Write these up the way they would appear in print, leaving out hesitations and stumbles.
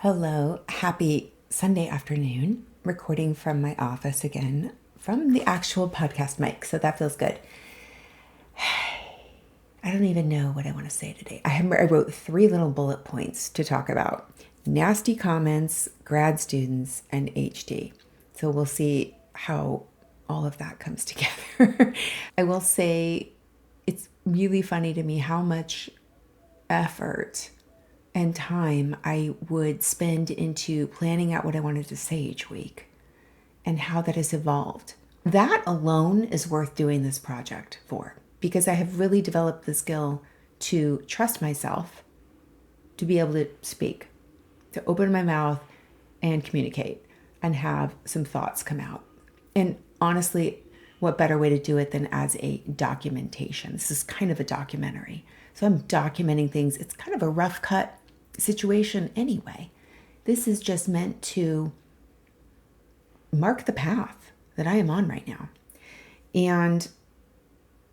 Hello, happy Sunday afternoon. Recording from my office again from the actual podcast mic, so that feels good. I don't even know what I want to say today. I wrote 3 little bullet points to talk about: nasty comments, grad students, and HD. So we'll see how all of that comes together. I will say it's really funny to me how much effort and time I would spend into planning out what I wanted to say each week and how that has evolved. That alone is worth doing this project for, because I have really developed the skill to trust myself, to be able to speak, to open my mouth and communicate and have some thoughts come out. And honestly, what better way to do it than as a documentation? This is kind of a documentary. So I'm documenting things. It's kind of a rough cut situation anyway. This is just meant to mark the path that I am on right now. And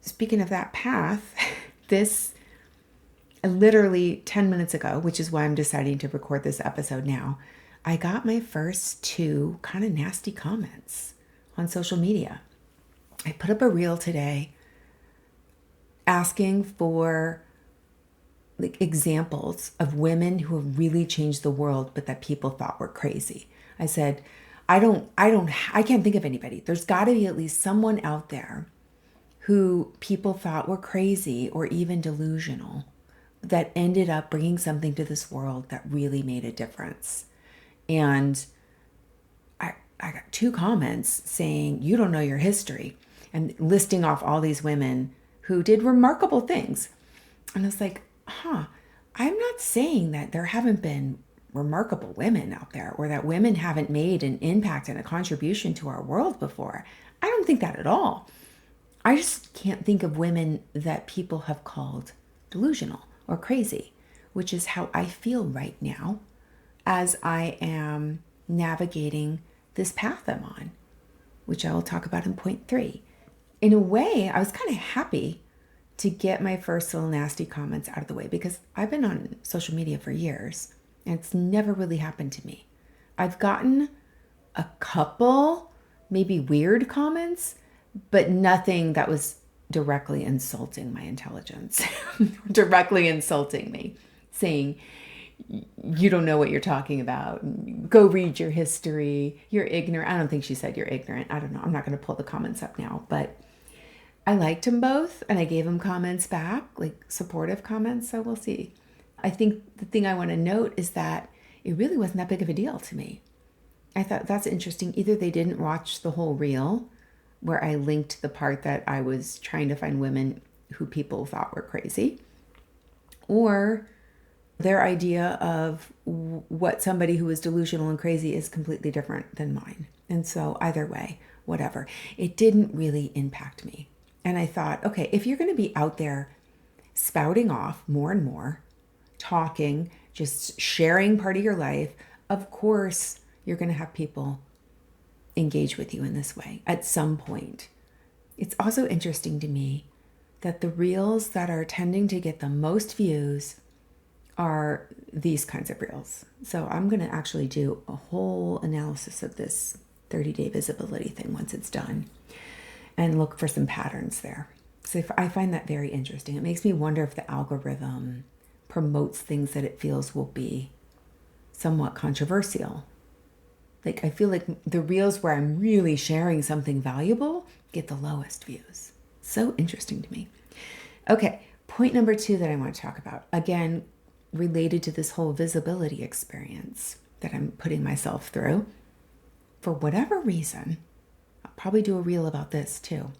speaking of that path, this literally 10 minutes ago, which is why I'm deciding to record this episode now, I got my first 2 kind of nasty comments on social media. I put up a reel today asking for examples of women who have really changed the world, but that people thought were crazy. I said, I can't think of anybody. There's got to be at least someone out there who people thought were crazy or even delusional that ended up bringing something to this world that really made a difference. And I got 2 comments saying, you don't know your history, and listing off all these women who did remarkable things. And I was like, I'm not saying that there haven't been remarkable women out there or that women haven't made an impact and a contribution to our world before. I don't think that at all. I just can't think of women that people have called delusional or crazy, which is how I feel right now as I am navigating this path I'm on, which I will talk about in point 3. In a way, I was kind of happy to get my first little nasty comments out of the way, because I've been on social media for years and it's never really happened to me. I've gotten a couple maybe weird comments, but nothing that was directly insulting my intelligence, directly insulting me, saying, you don't know what you're talking about. Go read your history. You're ignorant. I don't think she said you're ignorant. I don't know. I'm not going to pull the comments up now, but I liked them both and I gave them comments back, like supportive comments. So we'll see. I think the thing I want to note is that it really wasn't that big of a deal to me. I thought that's interesting. Either they didn't watch the whole reel where I linked the part that I was trying to find women who people thought were crazy, or their idea of what somebody who is delusional and crazy is completely different than mine. And so either way, whatever, it didn't really impact me. And I thought, okay, if you're going to be out there spouting off more and more, talking, just sharing part of your life, of course, you're going to have people engage with you in this way at some point. It's also interesting to me that the reels that are tending to get the most views are these kinds of reels. So I'm going to actually do a whole analysis of this 30-day visibility thing once it's done and look for some patterns there. So I find that very interesting. It makes me wonder if the algorithm promotes things that it feels will be somewhat controversial. Like, I feel like the reels where I'm really sharing something valuable get the lowest views. So interesting to me. Okay, point number 2 that I want to talk about, again, related to this whole visibility experience that I'm putting myself through. For whatever reason, I'll probably do a reel about this too.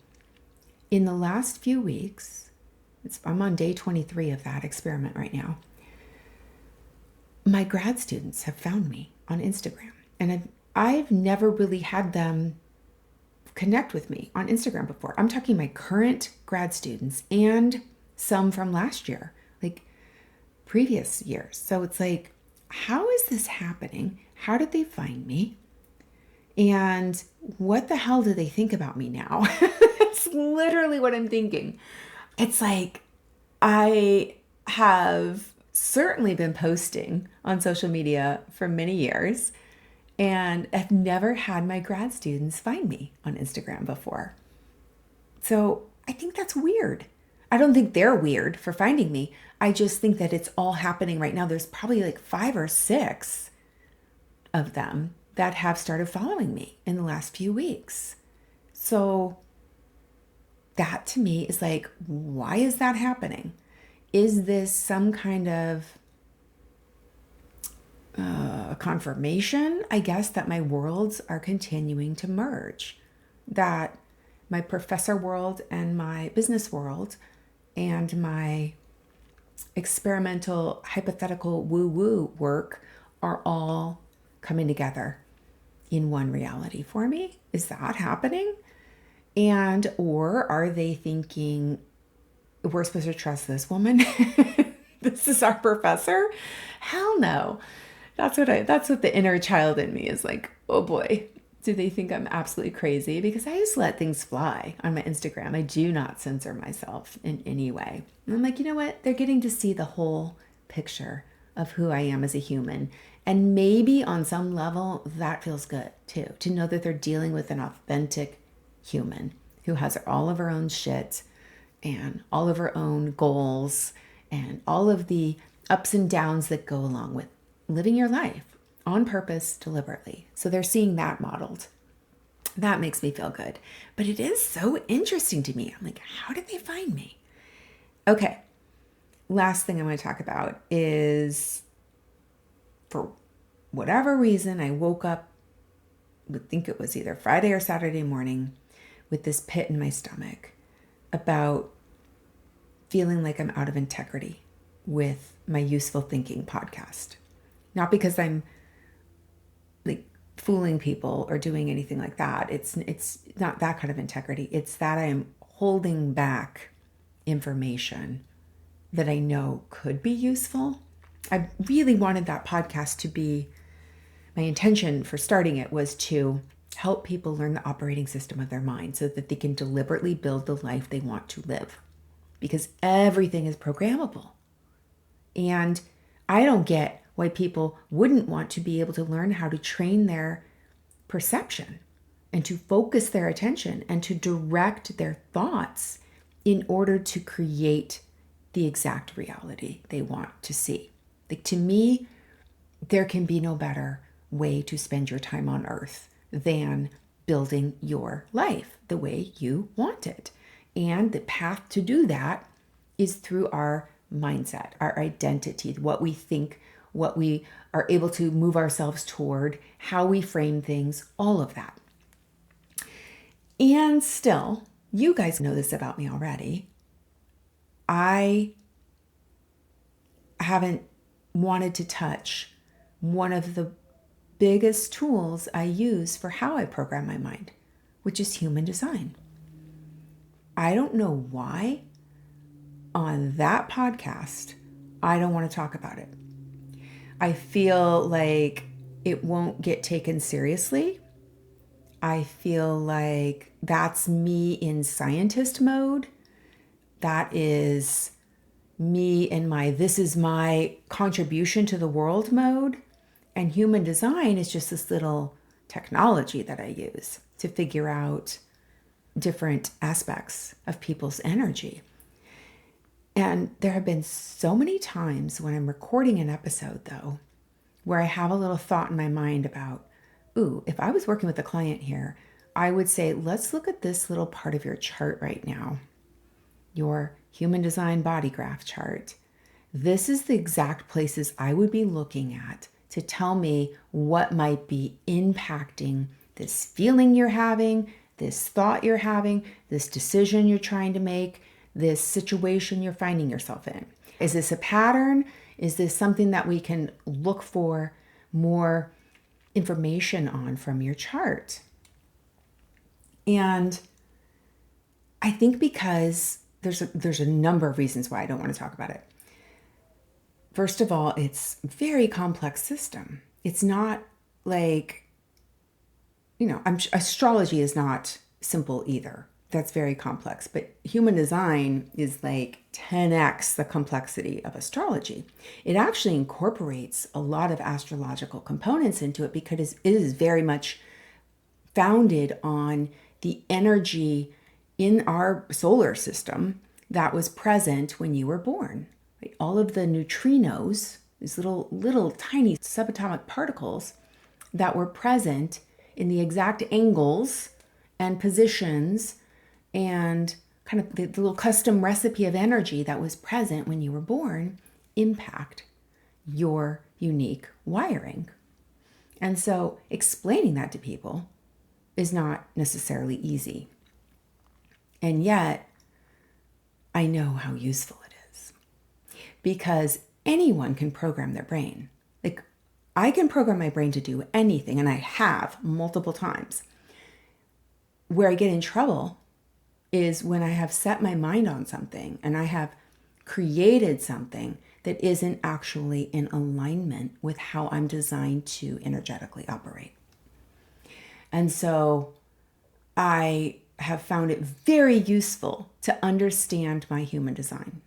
In the last few weeks, I'm on day 23 of that experiment right now, my grad students have found me on Instagram. And I've never really had them connect with me on Instagram before. I'm talking my current grad students and some from last year, like previous years. So it's like, how is this happening? How did they find me? And what the hell do they think about me now? It's literally what I'm thinking. It's like, I have certainly been posting on social media for many years, and I've never had my grad students find me on Instagram before. So I think that's weird. I don't think they're weird for finding me. I just think that it's all happening right now. There's probably like 5 or 6 of them that have started following me in the last few weeks. So that to me is like, why is that happening? Is this some kind of confirmation, I guess, that my worlds are continuing to merge? That my professor world and my business world and my experimental, hypothetical woo-woo work are all coming together in one reality for me? Is that happening? And or are they thinking we're supposed to trust this woman? This is our professor? Hell no. That's what the inner child in me is like, oh boy. Do they think I'm absolutely crazy? Because I just let things fly on my Instagram. I do not censor myself in any way. And I'm like, you know what? They're getting to see the whole picture of who I am as a human. And maybe on some level, that feels good too, to know that they're dealing with an authentic human who has all of her own shit and all of her own goals and all of the ups and downs that go along with living your life on purpose, deliberately. So they're seeing that modeled. That makes me feel good. But it is so interesting to me. I'm like, how did they find me? Okay. Last thing I want to talk about is, for whatever reason, I woke up, I think it was either Friday or Saturday morning, with this pit in my stomach about feeling like I'm out of integrity with my Useful Thinking podcast. Not because I'm like fooling people or doing anything like that. It's not that kind of integrity. It's that I am holding back information that I know could be useful. I really wanted that podcast to be, my intention for starting it was to help people learn the operating system of their mind so that they can deliberately build the life they want to live. Because everything is programmable. And I don't get why people wouldn't want to be able to learn how to train their perception and to focus their attention and to direct their thoughts in order to create the exact reality they want to see. Like, to me, there can be no better way to spend your time on earth than building your life the way you want it. And the path to do that is through our mindset, our identity, what we think, what we are able to move ourselves toward, how we frame things, all of that. And still, you guys know this about me already. I haven't wanted to touch one of the biggest tools I use for how I program my mind, which is human design. I don't know why on that podcast I don't want to talk about it. I feel like it won't get taken seriously. I feel like that's me in scientist mode. That is me in my, this is my contribution to the world mode. And human design is just this little technology that I use to figure out different aspects of people's energy. And there have been so many times when I'm recording an episode, though, where I have a little thought in my mind about, ooh, if I was working with a client here, I would say, let's look at this little part of your chart right now, your human design body graph chart. This is the exact places I would be looking at to tell me what might be impacting this feeling you're having, this thought you're having, this decision you're trying to make, this situation you're finding yourself in. Is this a pattern? Is this something that we can look for more information on from your chart? And I think because there's a number of reasons why I don't want to talk about it. First of all, it's a very complex system. It's not like, astrology is not simple either. that's very complex. But human design is like 10x the complexity of astrology. It actually incorporates a lot of astrological components into it because it is very much founded on the energy in our solar system that was present when you were born. Right? All of the neutrinos, these little tiny subatomic particles that were present in the exact angles and positions and kind of the little custom recipe of energy that was present when you were born impact your unique wiring. And so explaining that to people is not necessarily easy. And yet, I know how useful it is because anyone can program their brain. Like, I can program my brain to do anything, and I have multiple times. Where I get in trouble is when I have set my mind on something and I have created something that isn't actually in alignment with how I'm designed to energetically operate. And so I have found it very useful to understand my human design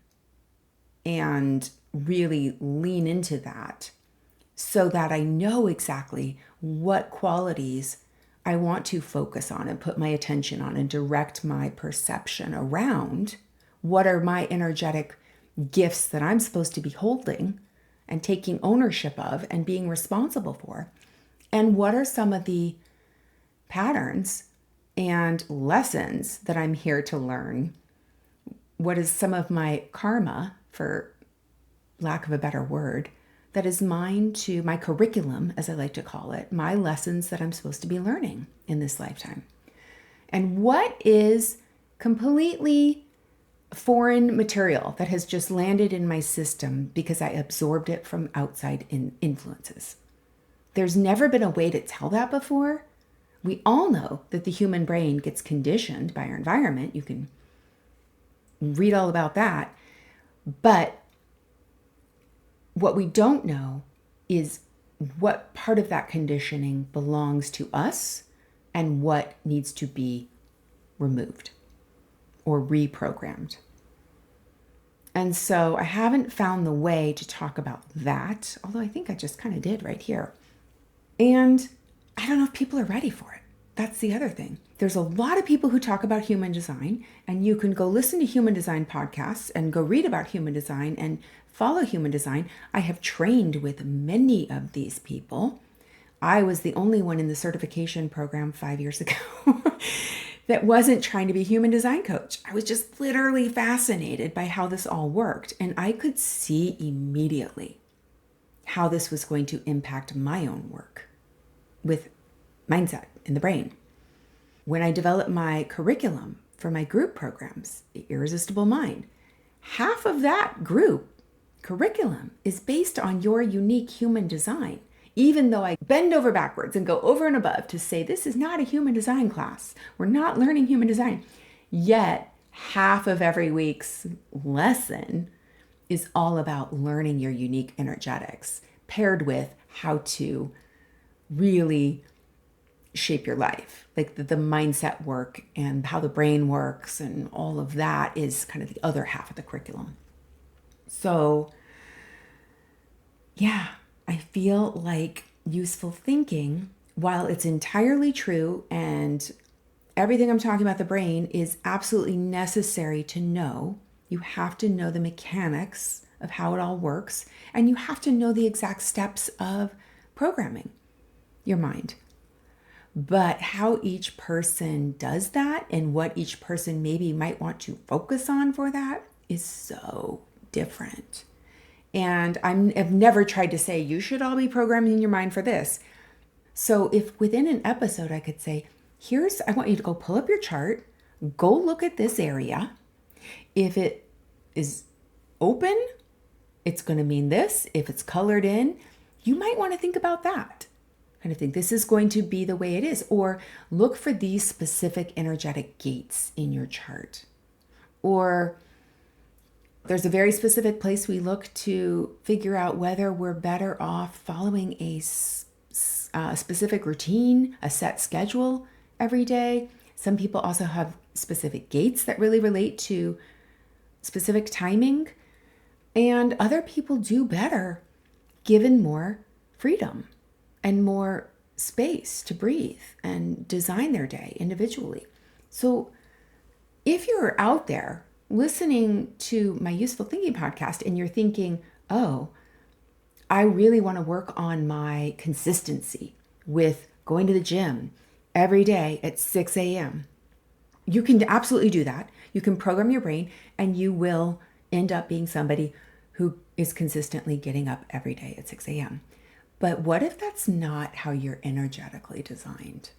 and really lean into that so that I know exactly what qualities I want to focus on and put my attention on and direct my perception around. What are my energetic gifts that I'm supposed to be holding and taking ownership of and being responsible for? And what are some of the patterns and lessons that I'm here to learn? What is some of my karma, for lack of a better word, that is mine to my curriculum, as I like to call it, my lessons that I'm supposed to be learning in this lifetime? And what is completely foreign material that has just landed in my system because I absorbed it from outside influences? There's never been a way to tell that before. We all know that the human brain gets conditioned by our environment. You can read all about that. But what we don't know is what part of that conditioning belongs to us and what needs to be removed or reprogrammed. And so I haven't found the way to talk about that, although I think I just kind of did right here. And I don't know if people are ready for it. That's the other thing. There's a lot of people who talk about human design, and you can go listen to human design podcasts and go read about human design and follow human design. I have trained with many of these people. I was the only one in the certification program 5 years ago that wasn't trying to be a human design coach. I was just literally fascinated by how this all worked. And I could see immediately how this was going to impact my own work with mindset in the brain. When I developed my curriculum for my group programs, the Irresistible Mind, half of that group curriculum is based on your unique human design. Even though I bend over backwards and go over and above to say this is not a human design class, we're not learning human design, yet half of every week's lesson is all about learning your unique energetics, paired with how to really shape your life. Like the mindset work and how the brain works and all of that is kind of the other half of the curriculum. So yeah, I feel like useful thinking, while it's entirely true and everything I'm talking about the brain is absolutely necessary to know, you have to know the mechanics of how it all works, and you have to know the exact steps of programming your mind. But how each person does that and what each person maybe might want to focus on for that is so different. And I've never tried to say, you should all be programming your mind for this. So if within an episode I could say, I want you to go pull up your chart, go look at this area. If it is open, it's going to mean this. If it's colored in, you might want to think about that. Kind of think this is going to be the way it is. Or look for these specific energetic gates in your chart. Or there's a very specific place we look to figure out whether we're better off following a specific routine, a set schedule every day. Some people also have specific gates that really relate to specific timing. And other people do better given more freedom and more space to breathe and design their day individually. So if you're out there listening to my Useful Thinking podcast and you're thinking, oh, I really want to work on my consistency with going to the gym every day at 6 a.m., you can absolutely do that. You can program your brain and you will end up being somebody who is consistently getting up every day at 6 a.m. But what if that's not how you're energetically designed?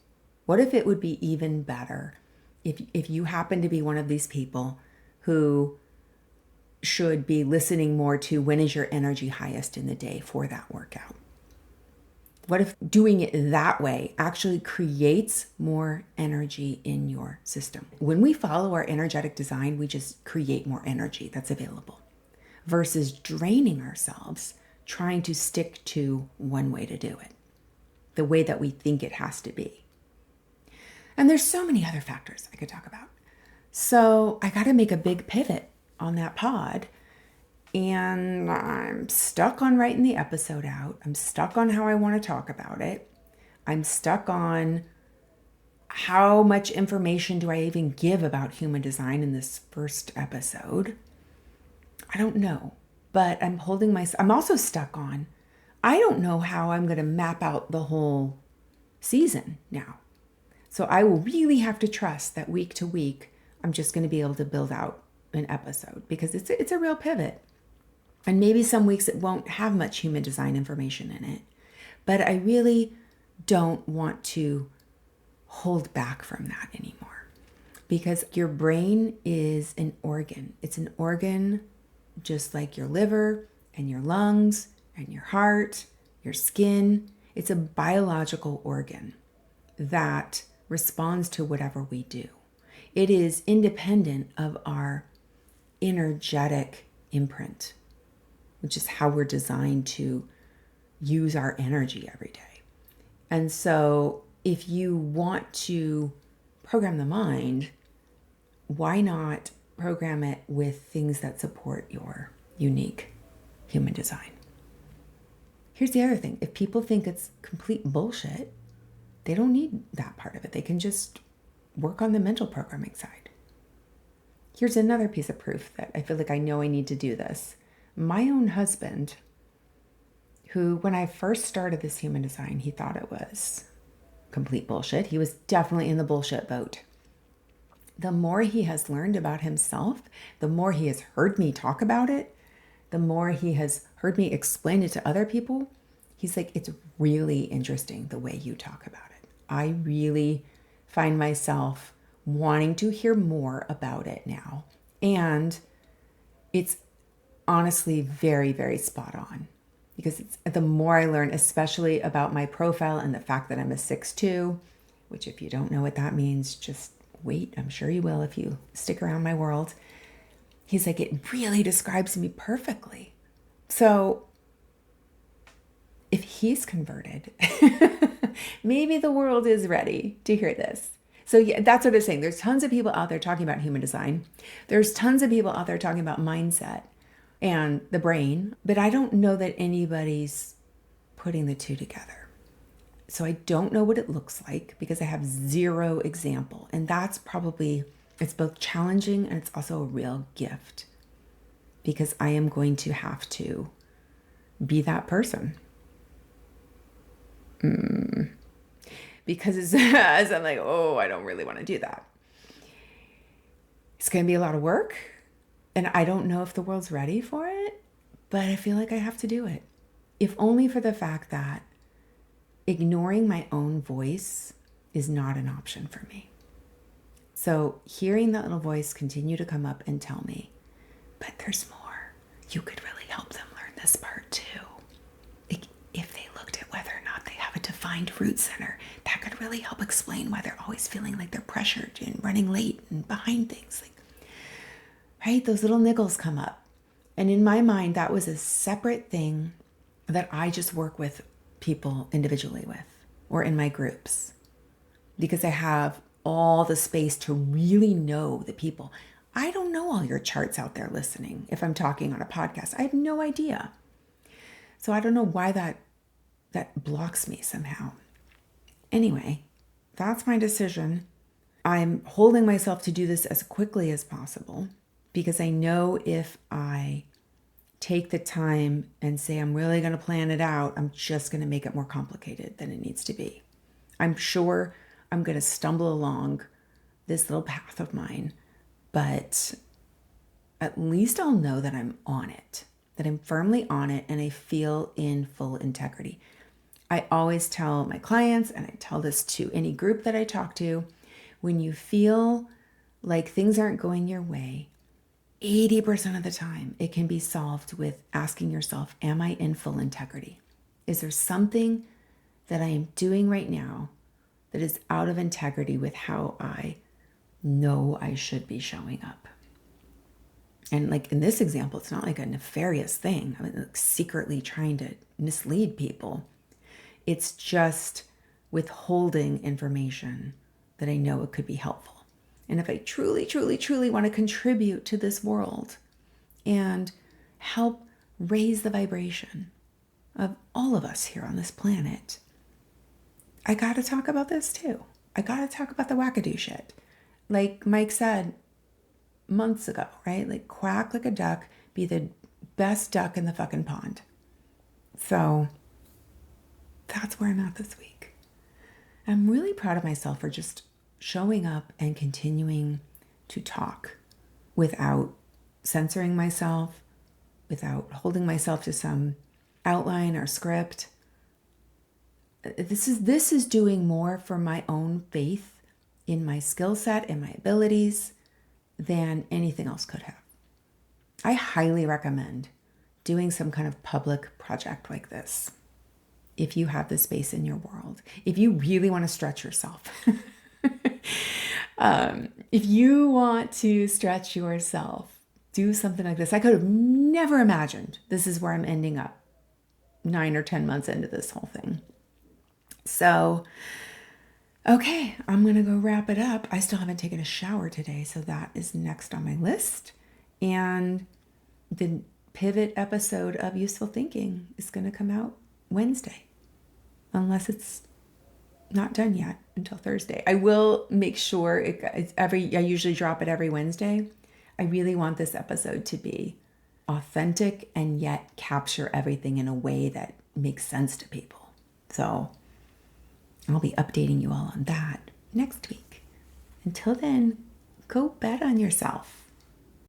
What if it would be even better if you happen to be one of these people who should be listening more to when is your energy highest in the day for that workout? What if doing it that way actually creates more energy in your system? When we follow our energetic design, we just create more energy that's available versus draining ourselves trying to stick to one way to do it, the way that we think it has to be. And there's so many other factors I could talk about. So I got to make a big pivot on that pod. And I'm stuck on writing the episode out. I'm stuck on how I want to talk about it. I'm stuck on how much information do I even give about human design in this first episode. I don't know, but I'm also stuck on, I don't know how I'm going to map out the whole season now. So I will really have to trust that week to week, I'm just going to be able to build out an episode because it's a real pivot. And maybe some weeks it won't have much human design information in it. But I really don't want to hold back from that anymore. Because your brain is an organ. It's an organ just like your liver and your lungs and your heart, your skin. It's a biological organ that responds to whatever we do. It is independent of our energetic imprint, which is how we're designed to use our energy every day. And so if you want to program the mind, why not program it with things that support your unique human design? Here's the other thing. If people think it's complete bullshit, they don't need that part of it. They can just work on the mental programming side. Here's another piece of proof that I feel like I know I need to do this. My own husband, who when I first started this human design, he thought it was complete bullshit. He was definitely in the bullshit boat. The more he has learned about himself, the more he has heard me talk about it, the more he has heard me explain it to other people, he's like, it's really interesting the way you talk about it. I really find myself wanting to hear more about it now. And it's honestly very, very spot on. Because the more I learn, especially about my profile and the fact that I'm a 6'2", which if you don't know what that means, just wait. I'm sure you will if you stick around my world. He's like, it really describes me perfectly. So if he's converted, maybe the world is ready to hear this. So yeah, that's what I'm saying. There's tons of people out there talking about human design. There's tons of people out there talking about mindset and the brain, but I don't know that anybody's putting the two together. So I don't know what it looks like because I have zero example. And that's probably, it's both challenging and it's also a real gift because I am going to have to be that person. Because as I'm like, oh, I don't really want to do that. It's going to be a lot of work. And I don't know if the world's ready for it, but I feel like I have to do it. If only for the fact that ignoring my own voice is not an option for me. So hearing that little voice continue to come up and tell me, but there's more. You could really help them learn this part too. Like if they looked at whether or not they have a defined root center, that could really help explain why they're always feeling like they're pressured and running late and behind things. Like, right? Those little niggles come up. And in my mind, that was a separate thing that I just work with people individually with or in my groups because I have all the space to really know the people. I don't know all your charts out there listening if I'm talking on a podcast. I have no idea. So I don't know why that blocks me somehow. Anyway, that's my decision. I'm holding myself to do this as quickly as possible because I know if I take the time and say I'm really going to plan it out, I'm just going to make it more complicated than it needs to be. I'm sure I'm going to stumble along this little path of mine, but at least I'll know that I'm on it, that I'm firmly on it, and I feel in full integrity. I always tell my clients, and I tell this to any group that I talk to, when you feel like things aren't going your way, 80% of the time it can be solved with asking yourself, am I in full integrity? Is there something that I am doing right now that is out of integrity with how I know I should be showing up? And like in this example, it's not like a nefarious thing. I'm like secretly trying to mislead people. It's just withholding information that I know it could be helpful. And if I truly, truly, truly want to contribute to this world and help raise the vibration of all of us here on this planet, I got to talk about this too. I got to talk about the wackadoo shit. Like Mike said months ago, right? Like quack like a duck, be the best duck in the fucking pond. So that's where I'm at this week. I'm really proud of myself for just showing up and continuing to talk without censoring myself, without holding myself to some outline or script. This is doing more for my own faith in my skill set and my abilities than anything else could have. I highly recommend doing some kind of public project like this if you have the space in your world, if you really want to stretch yourself. If you want to stretch yourself, do something like this. I could have never imagined this is where I'm ending up 9 or 10 months into this whole thing. So, okay, I'm going to go wrap it up. I still haven't taken a shower today, so that is next on my list. And the pivot episode of Useful Thinking is going to come out Wednesday, unless it's not done yet until Thursday. I will make sure I usually drop it every Wednesday. I really want this episode to be authentic and yet capture everything in a way that makes sense to people. So I'll be updating you all on that next week. Until then, go bet on yourself.